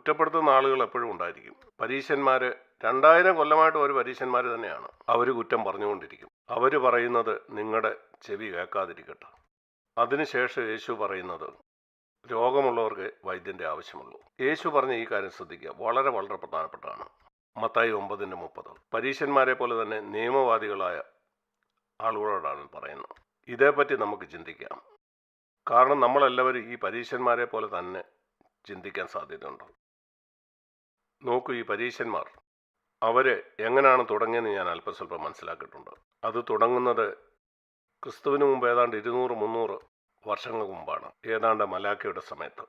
കുറ്റപ്പെടുത്തുന്ന ആളുകൾ എപ്പോഴും ഉണ്ടായിരിക്കും. പരീശന്മാർ 2000 കൊല്ലമായിട്ട് ഒരു പരീശന്മാർ തന്നെയാണ്. അവർ കുറ്റം പറഞ്ഞുകൊണ്ടിരിക്കും. അവർ പറയുന്നത് നിങ്ങളുടെ ചെവി കേൾക്കാതിരിക്കട്ടെ. അതിനുശേഷം യേശു പറയുന്നത് രോഗമുള്ളവർക്ക് വൈദ്യൻ്റെ ആവശ്യമുള്ളൂ. യേശു പറഞ്ഞ ഈ കാര്യം ശ്രദ്ധിക്കുക, വളരെ വളരെ പ്രധാനപ്പെട്ടതാണ്. മത്തായി 9:30. പരീശന്മാരെ പോലെ തന്നെ നിയമവാദികളായ ആളുകളോടാണ് പറയുന്നത്. ഇതേപ്പറ്റി നമുക്ക് ചിന്തിക്കാം. കാരണം നമ്മളെല്ലാവരും ഈ പരീശന്മാരെ പോലെ തന്നെ ചിന്തിക്കാൻ സാധ്യതയുണ്ട്. നോക്കൂ, ഈ പരീശന്മാർ അവർ എങ്ങനെയാണ് തുടങ്ങിയെന്ന് ഞാൻ അല്പസ്വല്പം മനസ്സിലാക്കിയിട്ടുണ്ട്. അത് തുടങ്ങുന്നത് ക്രിസ്തുവിന് മുമ്പ് ഏതാണ്ട് 200-300 വർഷങ്ങൾക്ക് മുമ്പാണ്. ഏതാണ്ട് മലാഖയുടെ സമയത്ത്.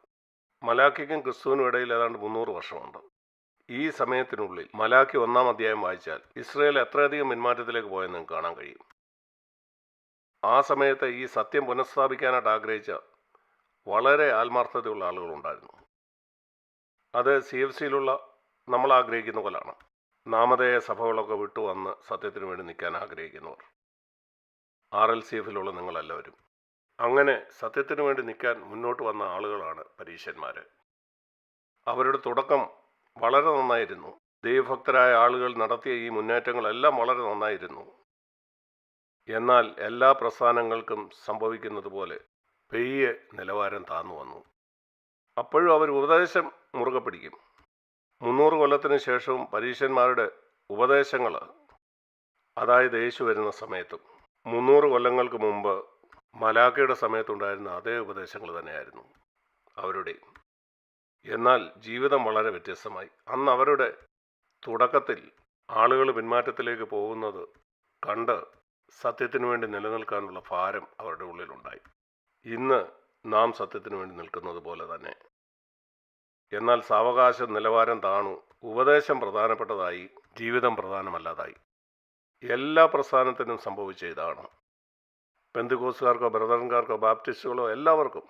മലാഖയ്ക്കും ക്രിസ്തുവിനും ഇടയിൽ ഏതാണ്ട് 300 വർഷമുണ്ട്. ഈ സമയത്തിനുള്ളിൽ മലാഖി 1-ാം അധ്യായം വായിച്ചാൽ ഇസ്രയേൽ എത്രയധികം പിന്മാറ്റത്തിലേക്ക് പോയെന്ന് നിങ്ങൾക്ക് കാണാൻ കഴിയും. ആ സമയത്ത് ഈ സത്യം പുനഃസ്ഥാപിക്കാനായിട്ട് ആഗ്രഹിച്ച വളരെ ആത്മാർത്ഥതയുള്ള ആളുകളുണ്ടായിരുന്നു. അത് CFCയിലുള്ള നമ്മൾ ആഗ്രഹിക്കുന്ന പോലാണ്. നാമധേയ സഭകളൊക്കെ വിട്ടുവന്ന് സത്യത്തിന് വേണ്ടി നിൽക്കാൻ ആഗ്രഹിക്കുന്നവർ, RLCFിലുള്ള നിങ്ങളെല്ലാവരും. അങ്ങനെ സത്യത്തിന് വേണ്ടി നിൽക്കാൻ മുന്നോട്ട് വന്ന ആളുകളാണ് പരീശന്മാർ. അവരുടെ തുടക്കം വളരെ നന്നായിരുന്നു. ദൈവഭക്തരായ ആളുകൾ നടത്തിയ ഈ മുന്നേറ്റങ്ങളെല്ലാം വളരെ നന്നായിരുന്നു. എന്നാൽ എല്ലാ പ്രസ്ഥാനങ്ങൾക്കും സംഭവിക്കുന്നത് പോലെ പെയ്യെ നിലവാരം താന്നു വന്നു. അപ്പോഴും അവർ ഉപദേശം മുറുകെ പിടിക്കും. 300 കൊല്ലത്തിന് ശേഷവും പരീശന്മാരുടെ ഉപദേശങ്ങൾ, അതായത് യേശു വരുന്ന സമയത്തും 300 കൊല്ലങ്ങൾക്ക് മുമ്പ് മലാഖയുടെ സമയത്തുണ്ടായിരുന്ന അതേ ഉപദേശങ്ങൾ തന്നെയായിരുന്നു അവരുടെയും. എന്നാൽ ജീവിതം വളരെ വ്യത്യസ്തമായി. അന്ന് അവരുടെ തുടക്കത്തിൽ ആളുകൾ പിന്മാറ്റത്തിലേക്ക് പോകുന്നത് കണ്ട് സത്യത്തിനു വേണ്ടി നിലനിൽക്കാനുള്ള ഭാരം അവരുടെ ഉള്ളിലുണ്ടായി. ഇന്ന് നാം സത്യത്തിനു വേണ്ടി നിൽക്കുന്നത് പോലെ തന്നെ. എന്നാൽ സാവകാശ നിലവാരം താണു. ഉപദേശം പ്രധാനപ്പെട്ടതായി, ജീവിതം പ്രധാനമല്ലാതായി. എല്ലാ പ്രസ്ഥാനത്തിനും സംഭവിച്ച ഇതാണ്. പെന്തക്കോസ്തുകാർക്കോ ബ്രദറൻകാർക്കോ ബാപ്റ്റിസ്റ്റുകളോ എല്ലാവർക്കും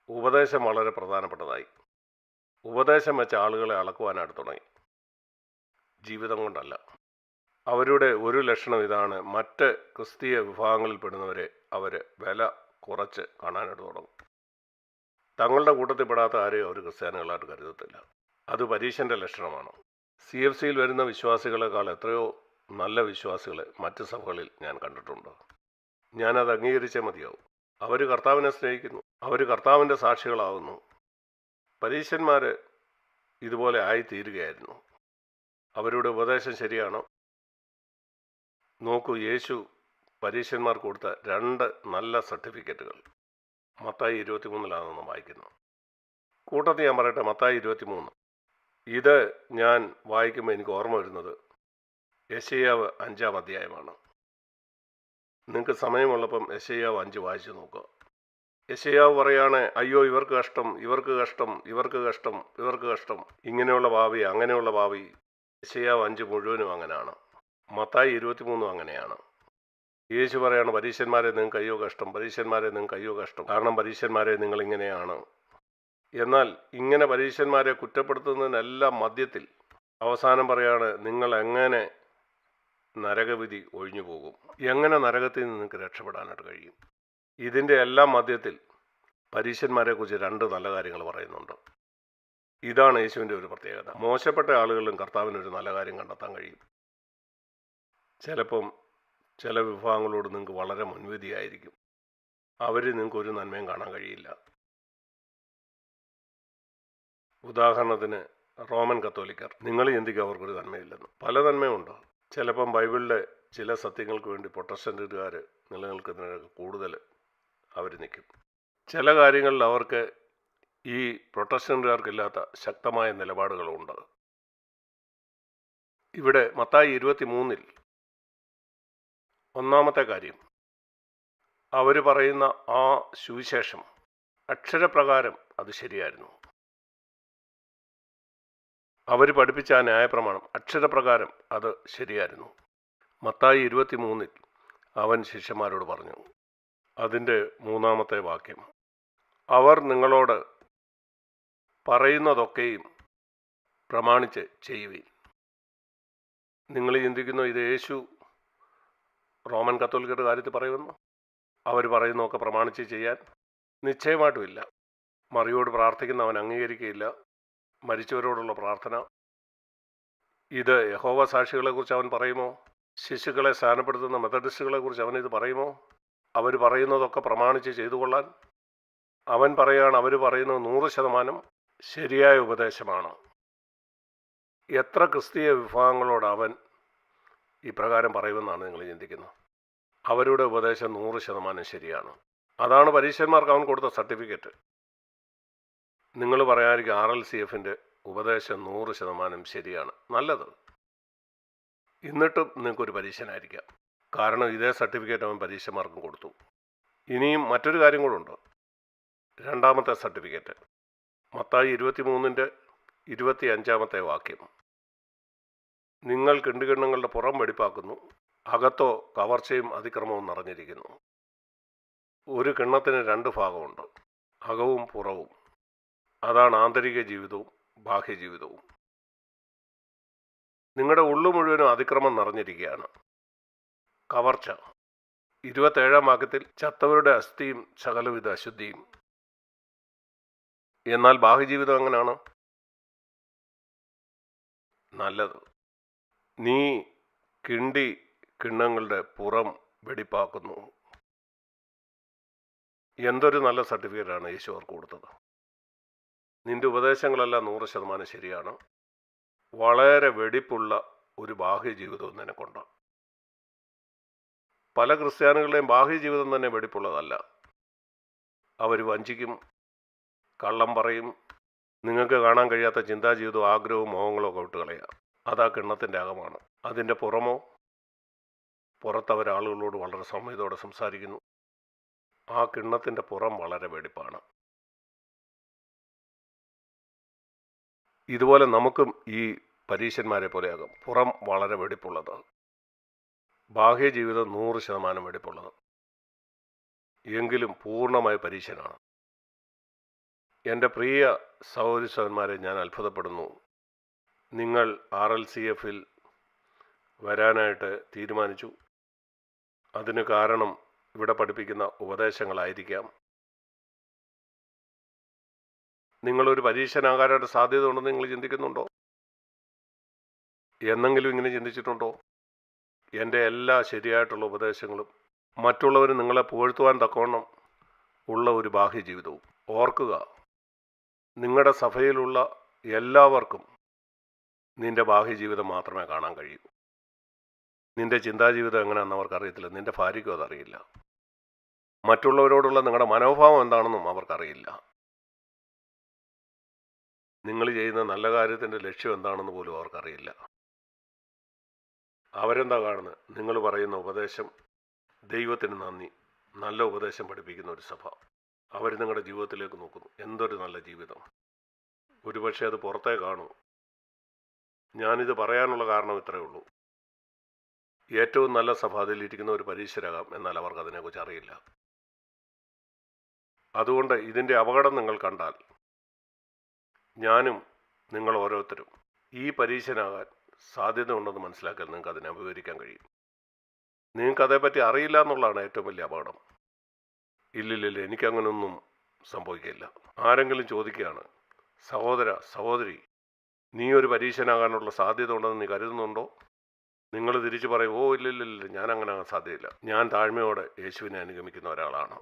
ഉപദേശം വളരെ പ്രധാനപ്പെട്ടതായി. ഉപദേശം വെച്ച ആളുകളെ അളക്കുവാനായിട്ട് തുടങ്ങി, ജീവിതം കൊണ്ടല്ല. അവരുടെ ഒരു ലക്ഷണം ഇതാണ്: മറ്റ് ക്രിസ്തീയ വിഭാഗങ്ങളിൽപ്പെടുന്നവരെ അവർ വില കുറച്ച് കാണാനായിട്ട് തുടങ്ങും. തങ്ങളുടെ കൂട്ടത്തിൽപ്പെടാത്ത ആരെയും അവർ ക്രിസ്ത്യാനികളായിട്ട് കരുതത്തില്ല. അത് പരീശൻ്റെ ലക്ഷണമാണ്. CFCയിൽ വരുന്ന വിശ്വാസികളെക്കാൾ എത്രയോ നല്ല വിശ്വാസികളെ മറ്റ് സഭകളിൽ ഞാൻ കണ്ടിട്ടുണ്ട്. ഞാനത് അംഗീകരിച്ചേ മതിയാവും. അവർ കർത്താവിനെ സ്നേഹിക്കുന്നു, അവർ കർത്താവിൻ്റെ സാക്ഷികളാകുന്നു. പരീശന്മാർ ഇതുപോലെ ആയിത്തീരുകയായിരുന്നു. അവരുടെ ഉപദേശം ശരിയാണോ? നോക്കൂ, യേശു പരീശന്മാർക്ക് കൊടുത്ത 2 നല്ല സർട്ടിഫിക്കറ്റുകൾ മത്തായി 23 വായിക്കുന്നു. കൂട്ടത്തിൽ ഞാൻ പറയട്ടെ, മത്തായി 23. ഇത് ഞാൻ വായിക്കുമ്പോൾ എനിക്ക് ഓർമ്മ വരുന്നത് യെശയ്യാവ് 5-ാം അധ്യായമാണ്. നിങ്ങൾക്ക് സമയമുള്ളപ്പം യെശയ്യാവ് 5 വായിച്ചു നോക്കുക. യെശയ്യാവ് പറയാണ്, അയ്യോ ഇവർക്ക് കഷ്ടം, ഇവർക്ക് കഷ്ടം, ഇവർക്ക് കഷ്ടം, ഇവർക്ക് കഷ്ടം, ഇങ്ങനെയുള്ള ഭാവി, അങ്ങനെയുള്ള ഭാവി. യെശയ്യാവ് 5 മുഴുവനും അങ്ങനെയാണ്. മത്തായി 23 അങ്ങനെയാണ്. യേശു പറയാണ്, പരീശന്മാരെ നിങ്ങൾക്ക് അയ്യോ കഷ്ടം, പരീശന്മാരെ നിങ്ങൾക്ക് അയ്യോ കഷ്ടം, കാരണം പരീശന്മാരെ നിങ്ങളിങ്ങനെയാണ്. എന്നാൽ ഇങ്ങനെ പരീശന്മാരെ കുറ്റപ്പെടുത്തുന്നതിനെല്ലാം മധ്യത്തിൽ അവസാനം പറയാണ്, നിങ്ങൾ എങ്ങനെ നരകവിധി ഒഴിഞ്ഞു പോകും, എങ്ങനെ നരകത്തിൽ നിന്ന് നിങ്ങൾക്ക് രക്ഷപ്പെടാനായിട്ട് കഴിയും. ഇതിൻ്റെ എല്ലാം മധ്യത്തിൽ പരീശന്മാരെക്കുറിച്ച് 2 നല്ല കാര്യങ്ങൾ പറയുന്നുണ്ട്. ഇതാണ് യേശുവിൻ്റെ ഒരു പ്രത്യേകത. മോശപ്പെട്ട ആളുകളിലും കർത്താവിനൊരു നല്ല കാര്യം കണ്ടെത്താൻ കഴിയും. ചിലപ്പം ചില വിഭാഗങ്ങളോട് നിങ്ങൾക്ക് വളരെ മുൻവിധിയായിരിക്കും. അവർ നിങ്ങൾക്ക് ഒരു നന്മയും കാണാൻ കഴിയില്ല. ഉദാഹരണത്തിന് റോമൻ കത്തോലിക്കർ. നിങ്ങൾ ചിന്തിക്കുക അവർക്കൊരു നന്മയില്ലെന്ന്. പല നന്മയുണ്ട്. ചിലപ്പം ബൈബിളിലെ ചില സത്യങ്ങൾക്ക് വേണ്ടി പ്രൊട്ടസ്റ്റന്റുകാർ നിലനിൽക്കുന്നതിനൊക്കെ കൂടുതൽ അവർ നിൽക്കും. ചില കാര്യങ്ങളിൽ അവർക്ക് ഈ പ്രൊട്ടസ്റ്റന്റുകാർക്കില്ലാത്ത ശക്തമായ നിലപാടുകളുണ്ട്. ഇവിടെ മത്തായി 23 ഒന്നാമത്തെ കാര്യം, അവർ പറയുന്ന ആ സുവിശേഷം അക്ഷരപ്രകാരം അത് ശരിയായിരുന്നു. അവർ പഠിപ്പിച്ച ആ ന്യായപ്രമാണം അക്ഷരപ്രകാരം അത് ശരിയായിരുന്നു. മത്തായി 23 അവൻ ശിഷ്യന്മാരോട് പറഞ്ഞു, അതിൻ്റെ 3-ാമത്തെ വാക്യം, അവർ നിങ്ങളോട് പറയുന്നതൊക്കെയും പ്രമാണിച്ച് ചെയ്യുവിൻ. നിങ്ങൾ ചിന്തിക്കുന്നു ഇത് യേശു റോമൻ കത്തോലിക്കരുടെ കാര്യത്തിൽ പറയുമെന്ന്? അവർ പറയുന്നതൊക്കെ പ്രമാണിച്ച് ചെയ്യാൻ? നിശ്ചയമായിട്ടുമില്ല. മറിയോട് പ്രാർത്ഥിക്കുന്ന അവൻ അംഗീകരിക്കുകയില്ല. മരിച്ചവരോടുള്ള പ്രാർത്ഥന. ഇത് യഹോവ സാക്ഷികളെക്കുറിച്ച് അവൻ പറയുമോ? ശിശുക്കളെ സ്ഥാനപ്പെടുത്തുന്ന മെത്തഡിസ്റ്റുകളെക്കുറിച്ച് അവൻ ഇത് പറയുമോ? അവർ പറയുന്നതൊക്കെ പ്രമാണിച്ച് ചെയ്തു കൊള്ളാൻ? അവൻ പറയുകയാണ്, അവർ പറയുന്നത് 100% ശരിയായ ഉപദേശമാണ്. എത്ര ക്രിസ്തീയ വിഭാഗങ്ങളോട് അവൻ ഇപ്രകാരം പറയുമെന്നാണ് നിങ്ങൾ ചിന്തിക്കുന്നത്? അവരുടെ ഉപദേശം 100% ശരിയാണ്. അതാണ് പരീക്ഷന്മാർക്ക് അവൻ കൊടുത്ത സർട്ടിഫിക്കറ്റ്. നിങ്ങൾ പറയാതിരിക്കും RLCFൻ്റെ ഉപദേശം 100% ശരിയാണ്. നല്ലത്. എന്നിട്ടും നിങ്ങൾക്കൊരു പരീക്ഷനായിരിക്കാം. കാരണം ഇതേ സർട്ടിഫിക്കറ്റ് അവൻ പരീക്ഷന്മാർക്കും കൊടുത്തു. ഇനിയും മറ്റൊരു കാര്യം കൂടെ. രണ്ടാമത്തെ സർട്ടിഫിക്കറ്റ് മത്തായി 23:25 വാക്യം. നിങ്ങൾ കിണ്ടുകിണ്ണങ്ങളുടെ പുറം വെടിപ്പാക്കുന്നു, അകത്തോ കവർച്ചയും അതിക്രമവും നിറഞ്ഞിരിക്കുന്നു. ഒരു കിണ്ണത്തിന് 2 ഭാഗമുണ്ട്, അകവും പുറവും. അതാണ് ആന്തരിക ജീവിതവും ബാഹ്യജീവിതവും. നിങ്ങളുടെ ഉള്ളു മുഴുവനും അതിക്രമം നിറഞ്ഞിരിക്കുകയാണ്. കവർച്ച 27 വാക്യത്തിൽ ചത്തവരുടെ അസ്ഥിയും സകലവിധ അശുദ്ധിയും. എന്നാൽ ബാഹ്യജീവിതം എങ്ങനെയാണ്? നല്ലത്. നീ കിണ്ണങ്ങളുടെ പുറം വെടിപ്പാക്കുന്നു. എന്തൊരു നല്ല സർട്ടിഫിക്കറ്റാണ് യേശു അവർക്ക് കൊടുത്തത്. നിന്റെ ഉപദേശങ്ങളെല്ലാം 100% ശരിയാണ്. വളരെ വെടിപ്പുള്ള ഒരു ബാഹ്യജീവിതവും നിനക്കുണ്ട്. പല ക്രിസ്ത്യാനികളുടെയും ബാഹ്യജീവിതം തന്നെ വെടിപ്പുള്ളതല്ല. അവർ വഞ്ചിക്കും, കള്ളം പറയും, നിങ്ങൾക്ക് കാണാൻ കഴിയാത്ത ചിന്താജീവിതവും ആഗ്രഹവും മോഹങ്ങളും ഒക്കെ വിട്ടുകളയുക. അതാ കിണ്ണത്തിൻ്റെ അകമാണ്. അതിൻ്റെ പുറമോ? പുറത്തവരാളുകളോട് വളരെ സൗമ്യതയോടെ സംസാരിക്കുന്നു. ആ കിണ്ണത്തിൻ്റെ പുറം വളരെ വെടിപ്പാണ്. ഇതുപോലെ നമുക്കും ഈ പരീശന്മാരെ പോലെയാകും. പുറം വളരെ വെടിപ്പുള്ളത്, ബാഹ്യജീവിതം 100% വെടിപ്പുള്ളത്. എങ്കിലും പൂർണ്ണമായ പരീശനാണ്. എൻ്റെ പ്രിയ സഹോദരീസഹോദരന്മാരെ, ഞാൻ അത്ഭുതപ്പെടുന്നു. നിങ്ങൾ RLCFൽ വരാനായിട്ട് തീരുമാനിച്ചു. അതിന് കാരണം ഇവിടെ പഠിപ്പിക്കുന്ന ഉപദേശങ്ങളായിരിക്കാം. നിങ്ങളൊരു പരീശനാകാനായിട്ട് സാധ്യത ഉണ്ടെന്ന് നിങ്ങൾ ചിന്തിക്കുന്നുണ്ടോ? എന്നെങ്കിലും ഇങ്ങനെ ചിന്തിച്ചിട്ടുണ്ടോ? എൻ്റെ എല്ലാ ശരിയായിട്ടുള്ള ഉപദേശങ്ങളും മറ്റുള്ളവർ നിങ്ങളെ പുകഴ്ത്തുവാൻ തക്കവണ്ണം ഉള്ള ഒരു ബാഹ്യജീവിതവും. ഓർക്കുക, നിങ്ങളുടെ സഭയിലുള്ള എല്ലാവർക്കും നിൻ്റെ ബാഹ്യജീവിതം മാത്രമേ കാണാൻ കഴിയൂ. നിൻ്റെ ചിന്താജീവിതം എങ്ങനെയാണെന്ന് അവർക്കറിയത്തില്ല. നിൻ്റെ ഭാര്യയ്ക്കും അതറിയില്ല. മറ്റുള്ളവരോടുള്ള നിങ്ങളുടെ മനോഭാവം എന്താണെന്നും അവർക്കറിയില്ല. നിങ്ങൾ ചെയ്യുന്ന നല്ല കാര്യത്തിൻ്റെ ലക്ഷ്യം എന്താണെന്ന് പോലും അവർക്കറിയില്ല. അവരെന്താ കാണുന്നത്? നിങ്ങൾ പറയുന്ന ഉപദേശം, ദൈവത്തിന് നന്ദി, നല്ല ഉപദേശം പഠിപ്പിക്കുന്ന ഒരു സഭ. അവർ നിങ്ങളുടെ ജീവിതത്തിലേക്ക് നോക്കുന്നു. എന്തൊരു നല്ല ജീവിതം. ഒരുപക്ഷെ അത് പുറത്തേ കാണൂ. ഞാനിത് പറയാനുള്ള കാരണം ഇത്രയേ ഉള്ളൂ. ഏറ്റവും നല്ല സഭ അതിലിരിക്കുന്ന ഒരു പരീശരാകാം, എന്നാൽ അവർക്ക് അതിനെക്കുറിച്ച് അറിയില്ല. അതുകൊണ്ട് ഇതിൻ്റെ അപകടം നിങ്ങൾ കണ്ടാൽ, ഞാനും നിങ്ങൾ ഓരോരുത്തരും ഈ പരീശനാകാൻ സാധ്യത ഉണ്ടെന്ന് മനസ്സിലാക്കാൻ നിങ്ങൾക്ക് അതിനെ അഭിമുഖീകരിക്കാൻ കഴിയും. നിങ്ങൾക്ക് അതേപ്പറ്റി അറിയില്ല എന്നുള്ളതാണ് ഏറ്റവും വലിയ അപകടം. ഇല്ലില്ല, എനിക്കങ്ങനൊന്നും സംഭവിക്കില്ല. ആരെങ്കിലും ചോദിക്കുകയാണ്, സഹോദര സഹോദരി, നീ ഒരു പരീശനാകാനുള്ള സാധ്യത ഉണ്ടെന്ന് നീ കരുതുന്നുണ്ടോ? നിങ്ങൾ തിരിച്ചു പറയും, ഓ ഇല്ലില്ല, ഞാൻ അങ്ങനെ ആകാൻ സാധ്യതയില്ല. ഞാൻ താഴ്മയോടെ യേശുവിനെ അനുഗമിക്കുന്ന ഒരാളാണ്.